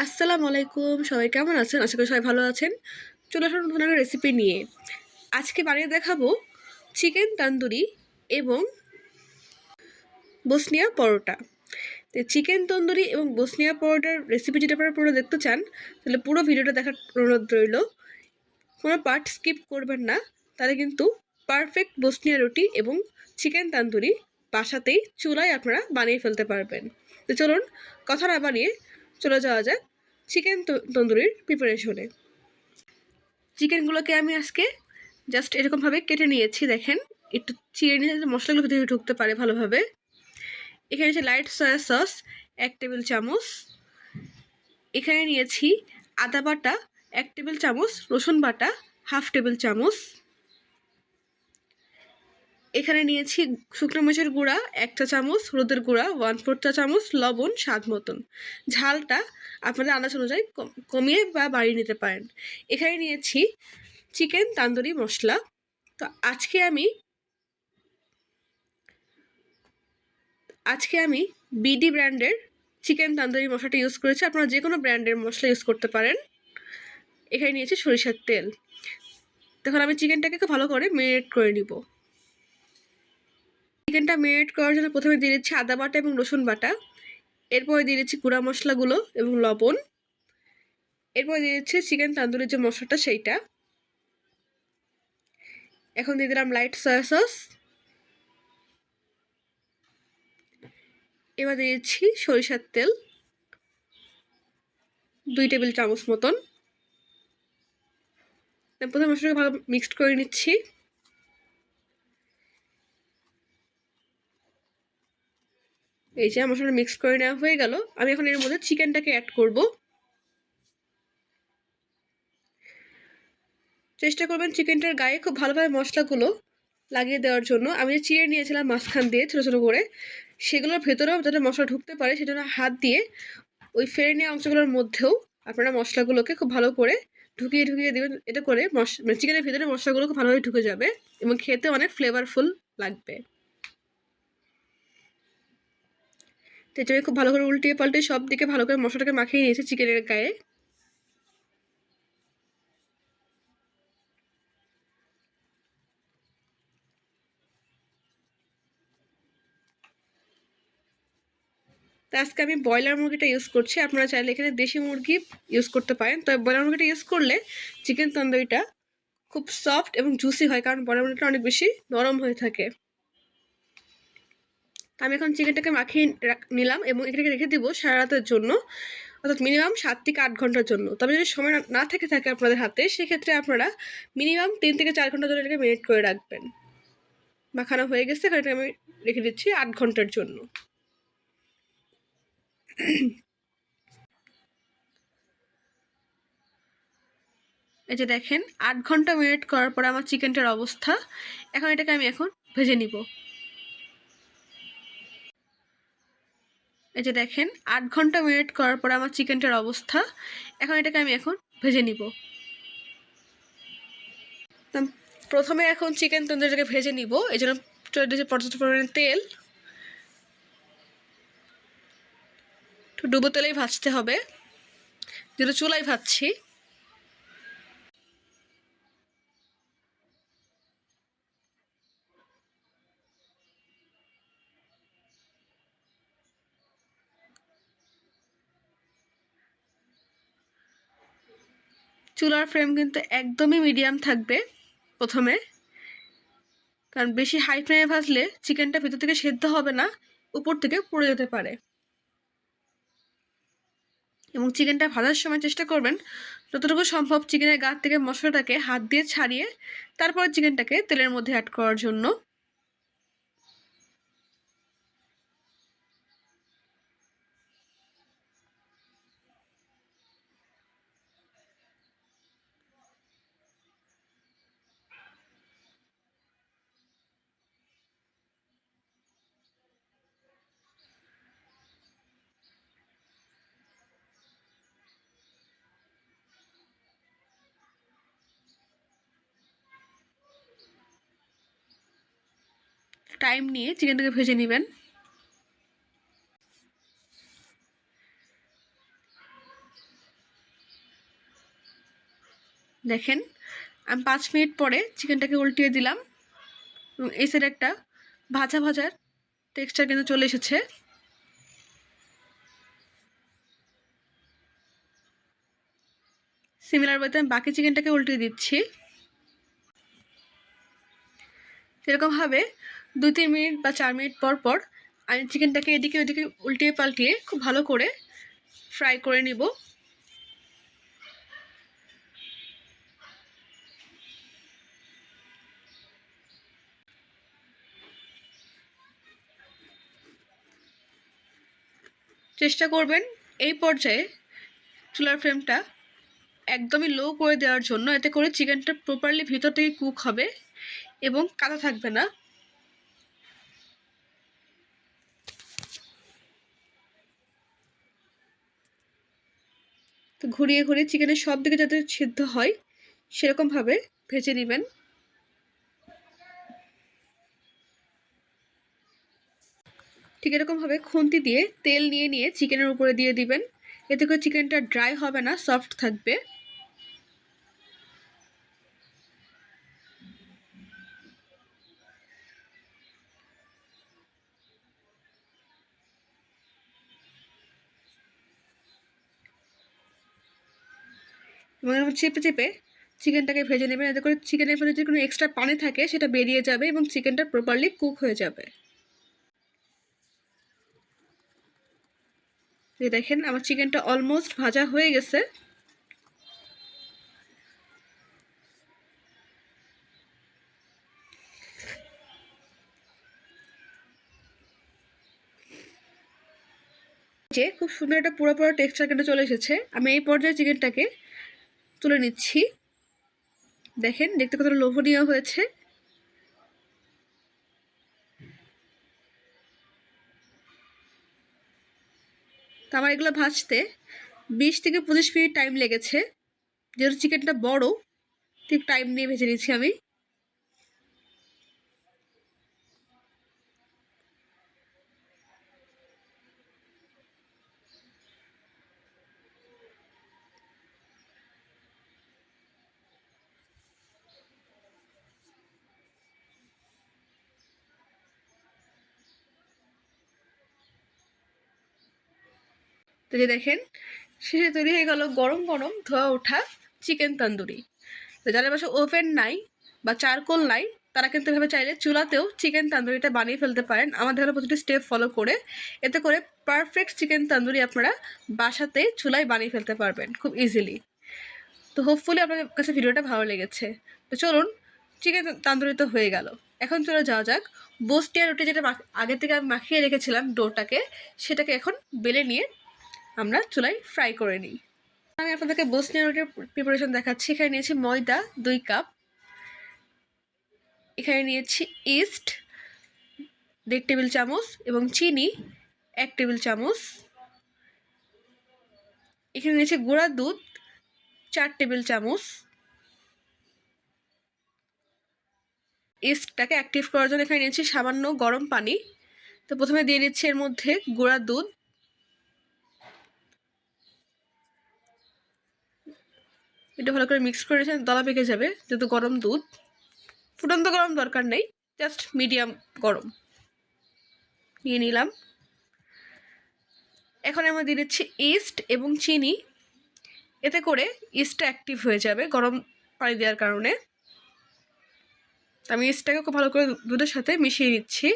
আসসালামু আলাইকুম, সবাই কেমন আছেন? আশা করি সবাই ভালো আছেন। চলে আসুন নতুন একটা রেসিপি নিয়ে। আজকে বানিয়ে দেখাবো চিকেন তন্দুরি এবং বসনিয়া পরোটা। তো চিকেন তন্দুরি এবং বসনিয়া পরোটার রেসিপি যদি আপনারা পুরো দেখতে চান তাহলে পুরো ভিডিওটা দেখার অনুরোধ রইল। কোনো পার্ট স্কিপ করবেন না, তাহলে কিন্তু পারফেক্ট বসনিয়া রুটি এবং চিকেন তন্দুরি বাসাতেই চুলায় আপনারা বানিয়ে ফেলতে পারবেন। তো চলুন কথা না বানিয়ে চলে যাওয়া যাক চিকেন তন্দুরির প্রিপারেশনে। চিকেনগুলোকে আমি আজকে জাস্ট এরকমভাবে কেটে নিয়েছি, দেখেন একটু চিড়ে নিয়ে মশলাগুলো ভিতরে ঢুকতে পারে ভালোভাবে। এখানে আছে লাইট সয়া সস 1 টেবিল চামচ, এখানে নিয়েছি আদা বাটা 1 টেবিল চামচ, রসুন বাটা 1/2 টেবিল চামচ, এখানে নিয়েছি শুকনো মরিচের গুঁড়া 1 চা চামচ, হলুদের গুঁড়া 1/4 চা চামচ, লবণ স্বাদ মতন। ঝালটা আপনাদের আন্দাজ অনুযায়ী কমিয়ে বা বাড়িয়ে নিতে পারেন। এখানে নিয়েছি চিকেন তান্দুরি মশলা। তো আজকে আমি বিডি ব্র্যান্ডের চিকেন তান্দুরি মশলাটা ইউজ করেছি, আপনারা যে কোনো ব্র্যান্ডের মশলা ইউজ করতে পারেন। এখানে নিয়েছি সরিষার তেল। তখন আমি চিকেনটাকে খুব ভালো করে ম্যারিনেট করে নিব। চিকেনটা ম্যারিনেট করার জন্য প্রথমে দিয়ে দিচ্ছি আদা বাটা এবং রসুন বাটা, এরপরে দিয়ে দিচ্ছি গুঁড়া মশলাগুলো এবং লবণ, এরপরে দিয়ে দিচ্ছি চিকেন তান্দুরির যে মশলাটা সেইটা। এখন দিয়ে দিলাম লাইট সয়া সস, এবার দিয়ে দিচ্ছি সরিষার তেল 2 টেবিল চামচ মতন। প্রথমে মশলাটাকে ভালো মিক্সড করে নিচ্ছি। এই যে মশলাটা মিক্স করে নেওয়া হয়ে গেল, আমি এখন এর মধ্যে চিকেনটাকে অ্যাড করব। চেষ্টা করবেন চিকেনটার গায়ে খুব ভালোভাবে মশলাগুলো লাগিয়ে দেওয়ার জন্য। আমি যে চিড়ে নিয়েছিলাম মাঝখান দিয়ে ছোটো ছোটো করে, সেগুলোর ভেতরেও যাতে মশলা ঢুকতে পারে সেজন্য হাত দিয়ে ওই ফেলে নেওয়া অংশগুলোর মধ্যেও আপনারা মশলাগুলোকে খুব ভালো করে ঢুকিয়ে দেবেন। এটা করে চিকেনের ভেতরে মশলাগুলো খুব ভালোভাবে ঢুকে যাবে এবং খেতে অনেক ফ্লেভারফুল লাগবে। তো এটা খুব ভালো করে উল্টিয়ে পাল্টে সব দিকে ভালো করে মশলাটাকে মাখিয়ে নিয়েছি চিকেনের গায়ে। তো আজকে আমি ব্রয়লার মুরগিটা ইউজ করছি, আপনারা চাইলে এখানে দেশি মুরগি ইউজ করতে পারেন। তবে ব্রয়লার মুরগিটা ইউজ করলে চিকেন তন্দুরিটা খুব সফট এবং জুসি হয়, কারণ ব্রয়লার মুরগিটা অনেক বেশি নরম হয়ে থাকে। আমি এখন চিকেনটাকে মাখিয়ে নিলাম এবং এটাকে রেখে দিব সারা রাতের জন্য, অর্থাৎ মিনিমাম 7 থেকে 8 ঘন্টার জন্য। তবে যদি সময় না থাকে আপনাদের হাতে, সেক্ষেত্রে আপনারা মিনিমাম 3 থেকে 4 ঘন্টা ধরে এটাকে ম্যারিনেট করে রাখবেন। মাখানো হয়ে গেছে, এটাকে আমি রেখে দিচ্ছি 8 ঘন্টার জন্য। এই যে দেখেন 8 ঘন্টা ম্যারিনেট করার পর আমার চিকেনটার অবস্থা। এখন এটাকে আমি ভেজে নিব। এই যে দেখেন 8 ঘন্টা ম্যারিনেট করার পর আমার চিকেনটার অবস্থা। এখন এটাকে আমি ভেজে নিব। প্রথমে এখন চিকেন তন্দুরিটাকে ভেজে নিব, এই জন্য পর্যাপ্ত পরিমাণে তেল, একটু ডুবো তেলেই ভাজতে হবে, যেহেতু চুলায় ভাজছি। চুলার ফ্লেম কিন্তু একদমই মিডিয়াম থাকবে প্রথমে, কারণ বেশি হাই ফ্লেমে ভাজলে চিকেনটা ভেতর থেকে সেদ্ধ হবে না, উপর থেকে পুড়ে যেতে পারে। এবং চিকেনটা ভাজার সময় চেষ্টা করবেন যতটুকু সম্ভব চিকেনের গা থেকে মশলাটাকে হাত দিয়ে ছাড়িয়ে তারপর চিকেনটাকে তেলের মধ্যে অ্যাড করার জন্য। টাইম নিয়ে চিকেনটাকে ভেজে নেবেন। দেখেন আমি 5 মিনিট পরে চিকেনটাকে উল্টিয়ে দিলাম এবং এই সাইডে একটা ভাজা ভাজার টেক্সচার কিন্তু চলে এসেছে। সিমিলার ওয়েতে আমি বাকি চিকেনটাকে উল্টিয়ে দিচ্ছি। এরকমভাবে 2-3 মিনিট বা 4 মিনিট পর পর আমি চিকেনটাকে এদিকে ওদিকে উল্টিয়ে পাল্টিয়ে খুব ভালো করে ফ্রাই করে নিব। চেষ্টা করবেন এই পর্যায়ে চুলার ফ্লেমটা একদমই লো করে দেওয়ার জন্য, এতে করে চিকেনটা প্রপারলি ভিতর থেকে কুক হবে এবং কাঁচা থাকবে না। তো ঘুরিয়ে ঘুরিয়ে চিকেনের সব দিকে যাতে সিদ্ধ হয় সেরকমভাবে ভেজে নেবেন। ঠিক এরকমভাবে খুন্তি দিয়ে তেল নিয়ে নিয়ে চিকেনের উপরে দিয়ে দিবেন, এতে করে চিকেনটা ড্রাই হবে না, সফট থাকবে। এবং চেপে চেপে চিকেনটাকে ভেজে নেবেন, এতে করে চিকেনের মধ্যে যদি কোনো এক্সট্রা পানি থাকে সেটা বেরিয়ে যাবে এবং চিকেনটা প্রপারলি কুক হয়ে যাবে। দেখেন আমার চিকেনটা অলমোস্ট ভাজা হয়ে গেছে। যে খুব সুন্দর একটা পুরো পুরো টেক্সচার কিন্তু চলে এসেছে। আমি এই পর্যায়ে চিকেনটাকে তুলে নিচ্ছি। দেখেন দেখতে কতটা লোভনীয় হয়েছে। তো আমার এগুলো ভাজতে 20 থেকে 25 মিনিট টাইম লেগেছে, যেহেতু চিকেনটা বড় ঠিক টাইম নিয়ে ভেজে নিচ্ছি আমি। তো যে দেখেন শেষে তৈরি হয়ে গেল গরম গরম ধোয়া ওঠা চিকেন তন্দুরি। তো যাদের বাসায় ওভেন নাই বা চারকোল নাই তারা কিন্তু এভাবে চাইলে চুলাতেও চিকেন তন্দুরিটা বানিয়ে ফেলতে পারেন আমাদের হলো প্রতিটি স্টেপ ফলো করে। এতে করে পারফেক্ট চিকেন তন্দুরি আপনারা বাসাতে চুলায় বানিয়ে ফেলতে পারবেন খুব ইজিলি। তো হোপফুলি আপনাদের কাছে ভিডিওটা ভালো লেগেছে। তো চলুন, চিকেন তন্দুরি তো হয়ে গেল, এখন চলে যাওয়া যাক বোস্টিয়া রুটি যেটা আগে থেকে আমি মাখিয়ে রেখেছিলাম ডোটাকে, সেটাকে এখন বেলে নিয়ে আমরা চুলায় ফ্রাই করে নিই। আমি আপনাদেরকে বোস্টিয়া রুটির প্রিপারেশন দেখাচ্ছি। এখানে নিয়েছি ময়দা 2 কাপ, এখানে নিয়েছি ইস্ট 1.5 টেবিল চামচ এবং চিনি 1 টেবিল চামচ, এখানে নিয়েছি গুঁড়া দুধ 4 টেবিল চামচ। ইস্টটাকে অ্যাক্টিভ করার জন্য এখানে নিয়েছি সামান্য গরম পানি। তো প্রথমে দিয়ে নিচ্ছি এর মধ্যে গুঁড়া দুধ, এটা ভালো করে মিক্স করে দলা পেকে যাবে যেহেতু গরম দুধ। ফুটন্ত গরম দরকার নেই, জাস্ট মিডিয়াম গরম নিয়ে নিলাম। এখন আমরা দিয়ে দিচ্ছি ইস্ট এবং চিনি, এতে করে ইস্টটা অ্যাক্টিভ হয়ে যাবে গরম পানি দেওয়ার কারণে। আমি ইস্টটাকে খুব ভালো করে দুধের সাথে মিশিয়ে নিচ্ছি।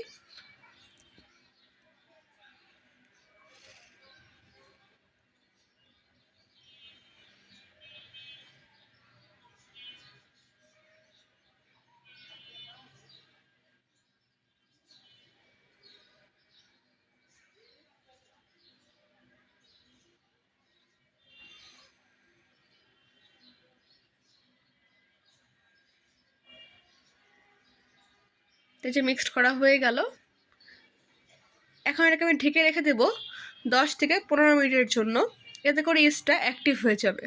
এই যে মিক্সড করা হয়ে গেল, এখন এটাকে আমি ঢেকে রেখে দেবো 10 থেকে 15 মিনিটের জন্য, এতে করে ইস্টটা অ্যাক্টিভ হয়ে যাবে।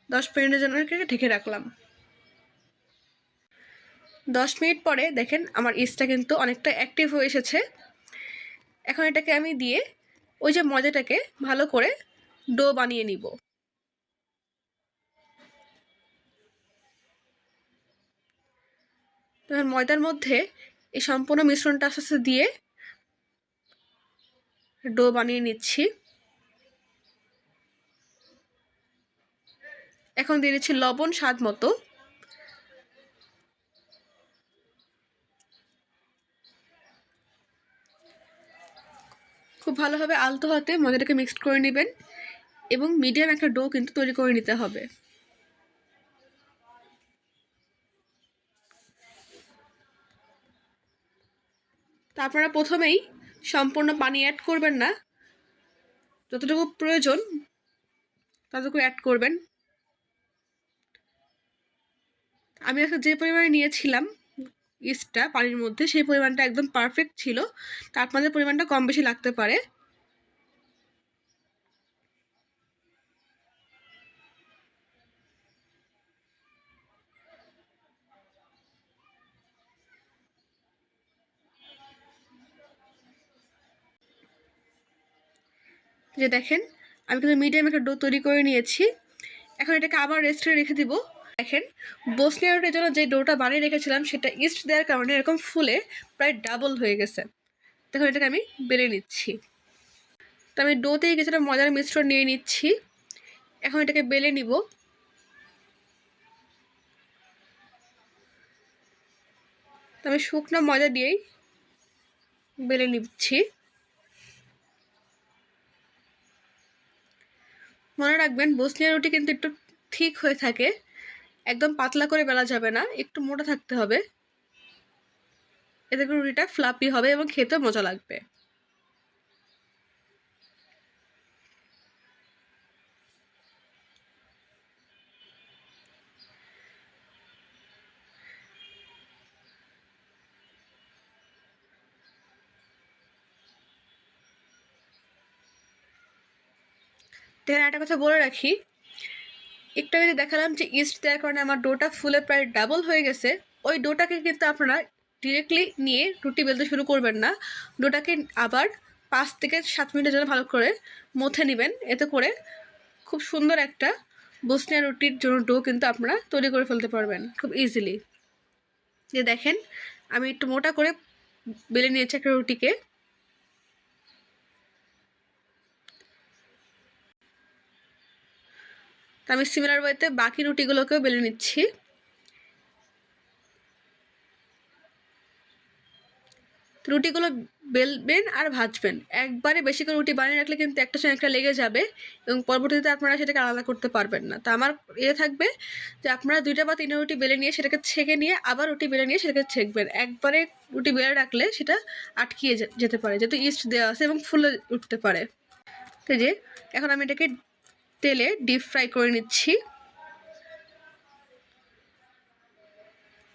10 মিনিটের জন্য ঢেকে রাখলাম। 10 মিনিট পরে দেখেন আমার ইস্টটা কিন্তু অনেকটা অ্যাক্টিভ হয়ে এসেছে। এখন এটাকে আমি দিয়ে ওই যে ময়দাটাকে ভালো করে ডো বানিয়ে নিব। তখন ময়দার মধ্যে এই সম্পূর্ণ মিশ্রণটা আস্তে আস্তে দিয়ে ডো বানিয়ে নিচ্ছি। এখন দিয়ে দিচ্ছি লবণ স্বাদ মতো। খুব ভালোভাবে আলতো হাতে ময়দাটাকে মিক্সড করে নেবেন এবং মিডিয়াম একটা ডো কিন্তু তৈরি করে নিতে হবে। তা আপনারা প্রথমেই সম্পূর্ণ পানি অ্যাড করবেন না, যতটুকু প্রয়োজন ততটুকু অ্যাড করবেন। আমি আজকে যে পরিমাণে নিয়েছিলাম ইস্টটা পানির মধ্যে, সেই পরিমাণটা একদম পারফেক্ট ছিল। তা আপনাদের পরিমাণটা কম বেশি লাগতে পারে। যে দেখেন আমি কিন্তু মিডিয়াম একটা ডো তৈরি করে নিয়েছি। এখন এটাকে আবার রেস্টে রেখে দিব। দেখেন বসনিয়া রুটির জন্য যে ডোটা বানিয়ে রেখেছিলাম সেটা ইস্ট দেওয়ার কারণে এরকম ফুলে প্রায় ডাবল হয়ে গেছে। দেখুন এটাকে আমি বেলে নিচ্ছি। তো আমি ডোতেই কিছুটা ময়দার মিশ্রণ নিয়ে নিচ্ছি। এখন এটাকে বেলে নিব। তো আমি শুকনো ময়দা দিয়েই বেলে নিচ্ছি। মনে রাখবেন বসনিয়া রুটি কিন্তু একটু ঠিক হয়ে থাকে, একদম পাতলা করে বেলা যাবে না, একটু মোটা থাকতে হবে। এতে করে রুটিটা ফ্লাপি হবে এবং খেতে মজা লাগবে। দেখেন একটা কথা বলে রাখি, একটু আগে দেখালাম যে ইস্ট দেওয়ার কারণে আমার ডোটা ফুলে প্রায় ডাবল হয়ে গেছে। ওই ডোটাকে কিন্তু আপনারা ডিরেক্টলি নিয়ে রুটি বেলতে শুরু করবেন না। ডোটাকে আবার 5 থেকে 7 মিনিটের জন্য ভালো করে মথে নেবেন। এতে করে খুব সুন্দর একটা বসনিয়া রুটির জন্য ডো কিন্তু আপনারা তৈরি করে ফেলতে পারবেন খুব ইজিলি। যে দেখেন আমি একটু মোটা করে বেলে নিয়েছি একটা রুটিকে। আমি সিমিলার ওয়েতে বাকি রুটিগুলোকেও বেলে নিচ্ছি। রুটিগুলো বেলবেন আর ভাজবেন। একবারে বেশি করে রুটি বানিয়ে রাখলে কিন্তু একটা সময় একটা লেগে যাবে এবং পরবর্তীতে আপনারা সেটাকে আলাদা করতে পারবেন না। তো আমার থাকবে যে আপনারা 2টা বা 3টা রুটি বেলে নিয়ে সেটাকে ছেঁকে নিয়ে আবার রুটি বেলে নিয়ে সেটাকে ছেঁকবেন। একবারে রুটি বেলে রাখলে সেটা আটকিয়ে যেতে পারে, যেহেতু ইস্ট দেওয়া আছে এবং ফুলে উঠতে পারে। তো যে এখন আমি এটাকে তেলে ডিপ ফ্রাই করে নিচ্ছি।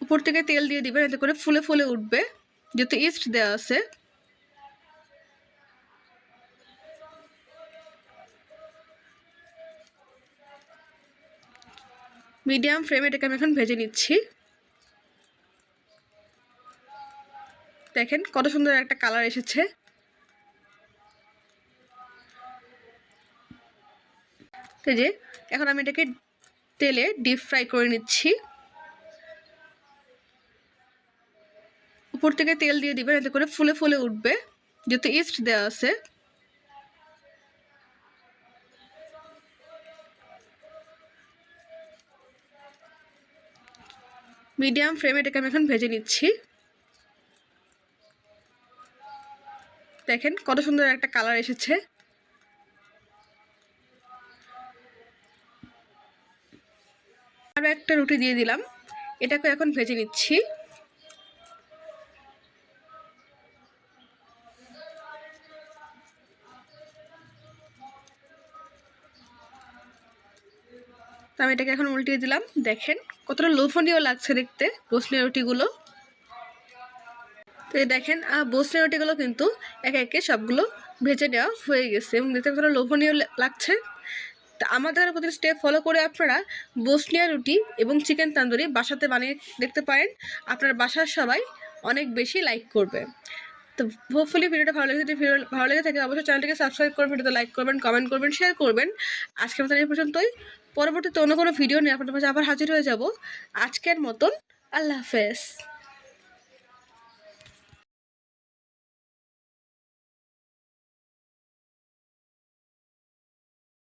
উপর থেকে তেল দিয়ে দিবেন, এতে করে ফুলে ফুলে উঠবে, যেহেতু ইস্ট দেওয়া আছে। মিডিয়াম ফ্লেমে এটাকে আমি এখন ভেজে নিচ্ছি। দেখেন কত সুন্দর একটা কালার এসেছে। তো যে এখন আমি এটাকে তেলে ডিপ ফ্রাই করে নিচ্ছি। উপর থেকে তেল দিয়ে দিবেন, এতে করে ফুলে ফুলে উঠবে, যেহেতু ইস্ট দেওয়া আছে। মিডিয়াম ফ্লেমে এটাকে আমি এখন ভেজে নিচ্ছি। দেখেন কত সুন্দর একটা কালার এসেছে। আরও একটা রুটি দিয়ে দিলাম, এটাকে এখন ভেজে নিচ্ছি। তো আমি এটাকে এখন উল্টিয়ে দিলাম। দেখেন কতটা লোভনীয় লাগছে দেখতে বসনিয়া রুটিগুলো। তো দেখেন বসনিয়া রুটিগুলো কিন্তু একে একে সবগুলো ভেজে নেওয়া হয়ে গেছে এবং দেখতে কতটা লোভনীয় লাগছে। তা আমাদের প্রতি স্টেপ ফলো করে আপনারা বসনিয়া রুটি এবং চিকেন তান্দুরি বাসাতে বানিয়ে দেখতে পারেন। আপনার বাসার সবাই অনেক বেশি লাইক করবে। তো হোপফুলি ভিডিওটা ভালো লেগে, যদি ভিডিও ভালো লেগে থাকে অবশ্যই চ্যানেলটিকে সাবস্ক্রাইব করবেন, ভিডিওতে লাইক করবেন, কমেন্ট করবেন, শেয়ার করবেন। আজকের মতন এই পর্যন্তই। পরবর্তীতে অন্য কোনো ভিডিও নিয়ে আপনাদের মাঝে আবার হাজির হয়ে যাব। আজকের মতন আল্লাহ হাফেজ।